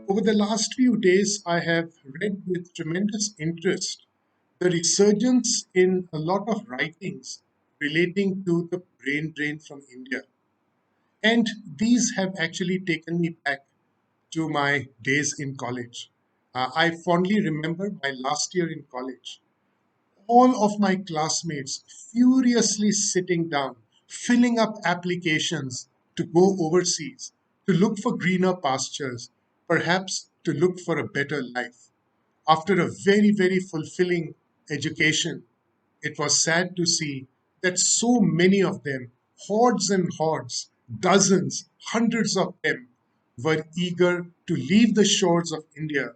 Over the last few days, I have read with tremendous interest the resurgence in a lot of writings relating to the brain drain from India. And these have actually taken me back to my days in college. I fondly remember my last year in college. All of my classmates furiously sitting down, filling up applications to go overseas, to look for greener pastures, perhaps to look for a better life. After a very, very fulfilling education, it was sad to see that so many of them, hordes and hordes, dozens, hundreds of them, were eager to leave the shores of India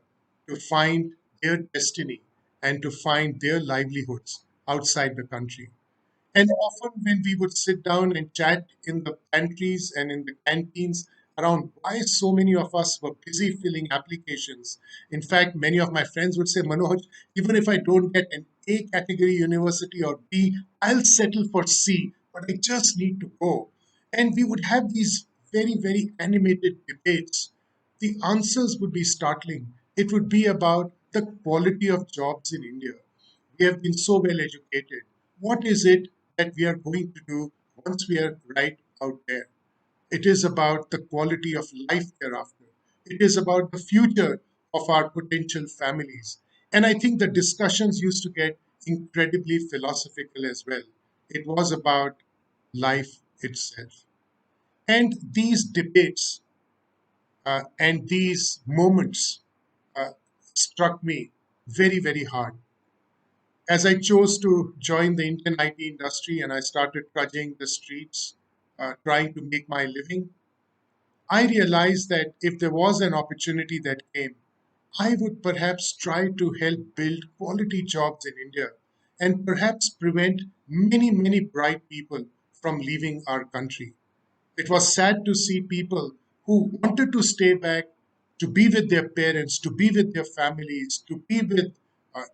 to find their destiny and to find their livelihoods outside the country. And often, when we would sit down and chat in the pantries and in the canteens around why so many of us were busy filling applications, in fact, many of my friends would say, Manoj, even if I don't get an A category university or B, I'll settle for C, but I just need to go. And we would have these very, very animated debates. The answers would be startling. It would be about the quality of jobs in India. We have been so well educated. What is it that we are going to do once we are right out there? It is about the quality of life thereafter. It is about the future of our potential families. And I think the discussions used to get incredibly philosophical as well. It was about life itself. And these debates and these moments uh, struck me very, very hard. As I chose to join the Indian IT industry and I started trudging the streets, trying to make my living, I realized that if there was an opportunity that came, I would perhaps try to help build quality jobs in India and perhaps prevent many, many bright people from leaving our country. It was sad to see people who wanted to stay back to be with their parents, to be with their families, to be with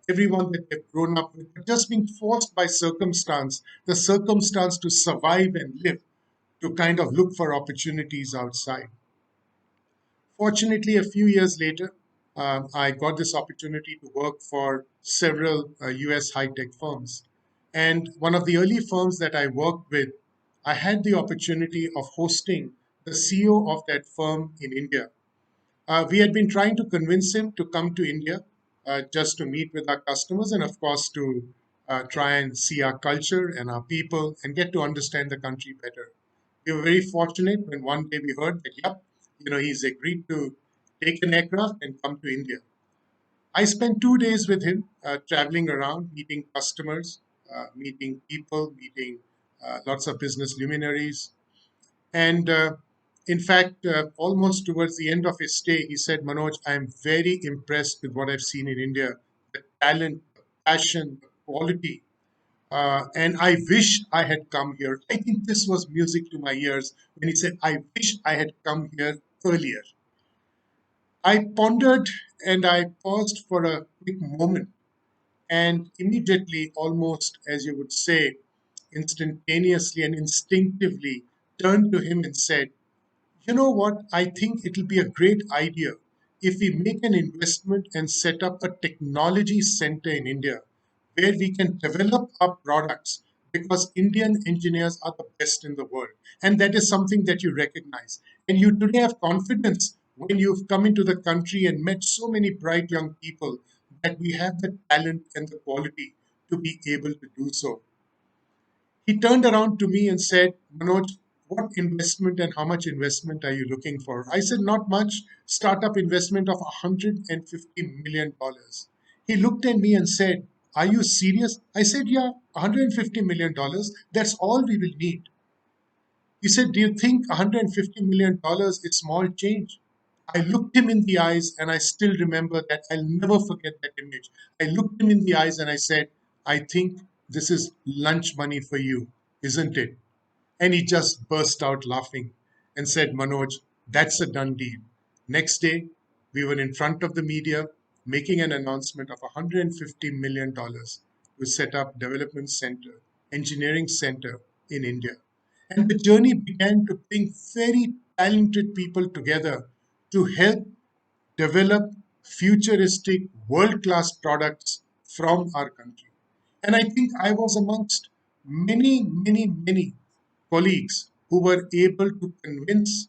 everyone that they've grown up with, but just being forced by circumstance, the circumstance to survive and live, to kind of look for opportunities outside. Fortunately, a few years later, I got this opportunity to work for several US high tech firms. And one of the early firms that I worked with, I had the opportunity of hosting the CEO of that firm in India. We had been trying to convince him to come to India just to meet with our customers and, of course, to try and see our culture and our people and get to understand the country better. We were very fortunate when one day we heard that, yep, he's agreed to take an aircraft and come to India. I spent 2 days with him, traveling around, meeting customers, meeting people, meeting lots of business luminaries, and in fact, almost towards the end of his stay, he said, Manoj, I'm very impressed with what I've seen in India, the talent, the passion, the quality. And I wish I had come here. I think this was music to my ears when he said, I wish I had come here earlier. I pondered and I paused for a quick moment and immediately, almost as you would say, instantaneously and instinctively, turned to him and said, you know what? I think it'll be a great idea if we make an investment and set up a technology center in India where we can develop our products because Indian engineers are the best in the world. And that is something that you recognize. And you today have confidence when you've come into the country and met so many bright young people that we have the talent and the quality to be able to do so. He turned around to me and said, Manoj, what investment and how much investment are you looking for? I said, not much, startup investment of $150 million. He looked at me and said, are you serious? I said, yeah, $150 million. That's all we will need. He said, do you think $150 million is small change? I looked him in the eyes and I still remember that. I'll never forget that image. I looked him in the eyes and I said, I think this is lunch money for you, isn't it? And he just burst out laughing and said, Manoj, that's a done deal. Next day, we were in front of the media making an announcement of $150 million to set up development center. engineering center in India. And the journey began to bring very talented people together to help develop futuristic world class products from our country. And I think I was amongst many colleagues who were able to convince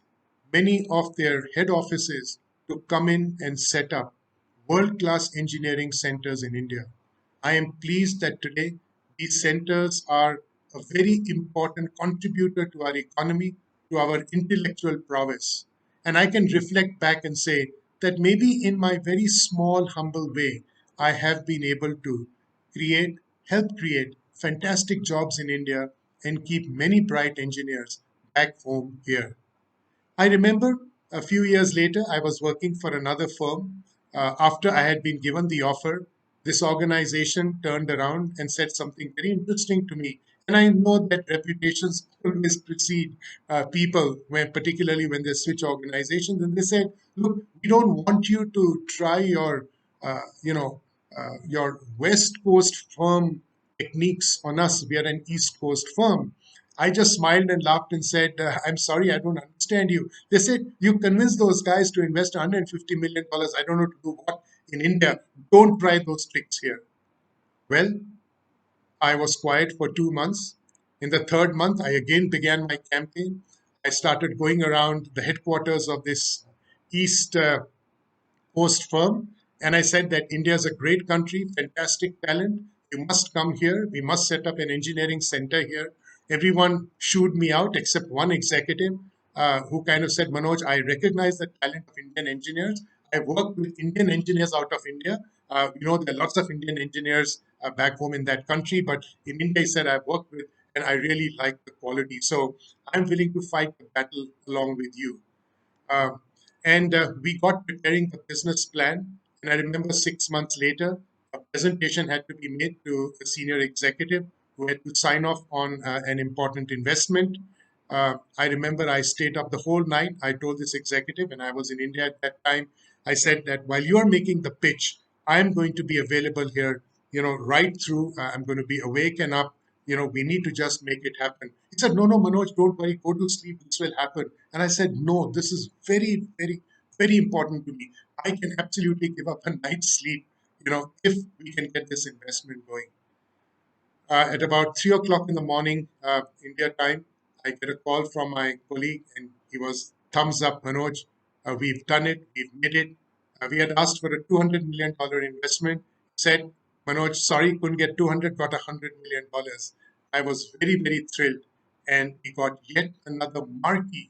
many of their head offices to come in and set up world class engineering centers in India. I am pleased that today these centers are a very important contributor to our economy, to our intellectual prowess. And I can reflect back and say that maybe in my very small, humble way, I have been able to create, help create fantastic jobs in India and keep many bright engineers back home here. I remember a few years later, I was working for another firm. After I had been given the offer, this organization turned around and said something very interesting to me. And I know that reputations always precede people, when, particularly when they switch organizations. And they said, "Look, we don't want you to try your, your West Coast firm techniques on us. We are an East Coast firm." I just smiled and laughed and said, "I'm sorry, I don't understand you." They said, "You convinced those guys to invest $150 million. I don't know to do what in India. Don't try those tricks here." Well, I was quiet for 2 months. In the third month, I again began my campaign. I started going around the headquarters of this East host firm. And I said that India is a great country, fantastic talent. You must come here. We must set up an engineering center here. Everyone shooed me out except one executive who kind of said, "Manoj, I recognize the talent of Indian engineers. I work with Indian engineers out of India. There are lots of Indian engineers back home in that country, but in India, he said, I've worked with and I really like the quality. So I'm willing to fight the battle along with you." Um, and we got preparing the business plan. And I remember 6 months later, a presentation had to be made to a senior executive who had to sign off on an important investment. I remember I stayed up the whole night. I told this executive, and I was in India at that time, I said that while you are making the pitch, I'm going to be available here, right through. I'm going to be awake and up. We need to just make it happen. He said, "No, no, Manoj, don't worry, go to sleep, this will happen." And I said, "No, this is very important to me. I can absolutely give up a night's sleep, if we can get this investment going." At about 3 o'clock in the morning, India time, I get a call from my colleague, and he was thumbs up, "Manoj, we've done it, we've made it. We had asked for a $200 million investment." Said, "Manoj, sorry, couldn't get 200, got $100 million." I was very thrilled, and we got yet another marquee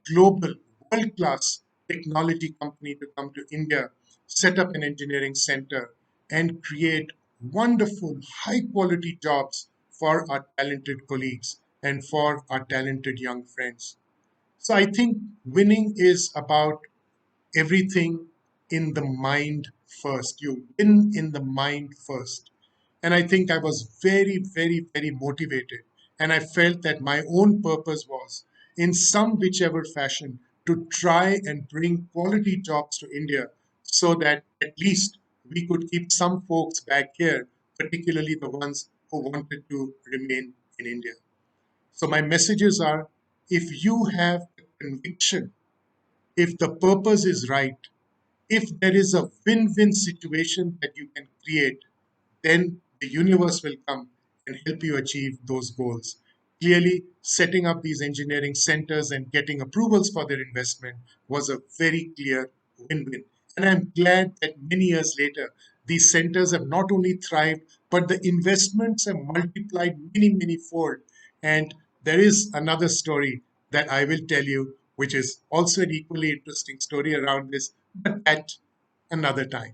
global, world class technology company to come to India, set up an engineering center, and create wonderful, high quality jobs for our talented colleagues and for our talented young friends. So I think winning is about everything in the mind first. You win in the mind first. And I think I was very motivated. And I felt that my own purpose was, in some whichever fashion, to try and bring quality jobs to India so that at least we could keep some folks back here, particularly the ones who wanted to remain in India. So my messages are, if you have the conviction, if the purpose is right, if there is a win win situation that you can create, then the universe will come and help you achieve those goals. Clearly, setting up these engineering centers and getting approvals for their investment was a very clear win win. And I'm glad that many years later, these centers have not only thrived, but the investments have multiplied many fold. And there is another story that I will tell you, which is also an equally interesting story around this, but at another time.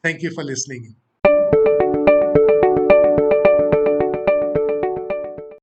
Thank you for listening.